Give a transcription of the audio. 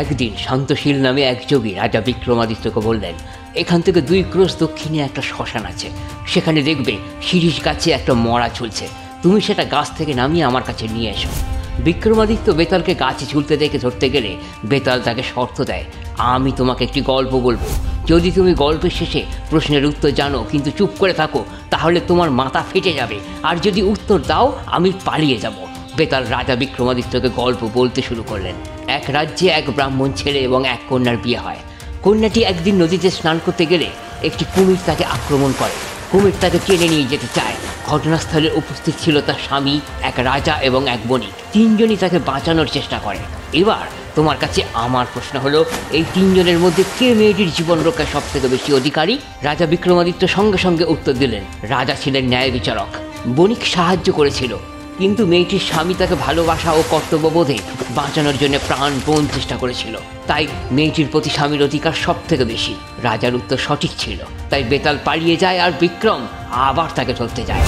একদিন শান্তশীল নামে এক যোগী রাজা বিক্রমাদিত্যকে বললেন, এখান থেকে 2 ক্রোশ দক্ষিণে একটা শ্মশান আছে, সেখানে দেখবে শিরীষ গাছে একটা মরা ঝুলছে, তুমি সেটা গাছ থেকে নামিয়ে আমার কাছে নিয়ে এসো। বিক্রমাদিত্য বেতালকে গাছে ঝুলতে দেখে ধরতে গেলে বেতাল তাকে শর্ত দেয়, আমি তোমাকে একটি গল্প বলবো, যদি তুমি গল্পের শেষে প্রশ্নের উত্তর জানো কিন্তু চুপ করে থাকো তাহলে তোমার মাথা ফেটে যাবে, আর যদি উত্তর দাও আমি পালিয়ে যাব। বেতাল রাজা বিক্রমাদিত্যকে গল্প বলতে শুরু করলেন। এক রাজ্যে এক ব্রাহ্মণ ছেলে এবং এক কন্যার বিয়ে হয়। কন্যাটি একদিন নদীতে স্নান করতে গেলে একটি কুমির তাকে আক্রমণ করে। কুমির তাকে টেনে নিয়ে যেতে চায়। ঘটনাস্থলে উপস্থিত ছিল তার স্বামী, এক রাজা এবং এক বণিক। 3 জনই তাকে বাঁচানোর চেষ্টা করে। এবার তোমার কাছে আমার প্রশ্ন হলো, এই 3 জনের মধ্যে কে মেয়েটির জীবন রক্ষায় সব থেকে বেশি অধিকারী? রাজা বিক্রমাদিত্য সঙ্গে সঙ্গে উত্তর দিলেন, রাজা ছিলেন ন্যায় বিচারক, বণিক সাহায্য করেছিল, কিন্তু মেয়েটির স্বামী তাকে ভালোবাসা ও কর্তব্যবোধে বাঁচানোর জন্য প্রাণপণ চেষ্টা করেছিল, তাই মেয়েটির প্রতি স্বামীর অধিকার সব থেকে বেশি। রাজার উত্তর সঠিক ছিল, তাই বেতাল পালিয়ে যায় আর বিক্রম আবার তাকে ধরতে যায়।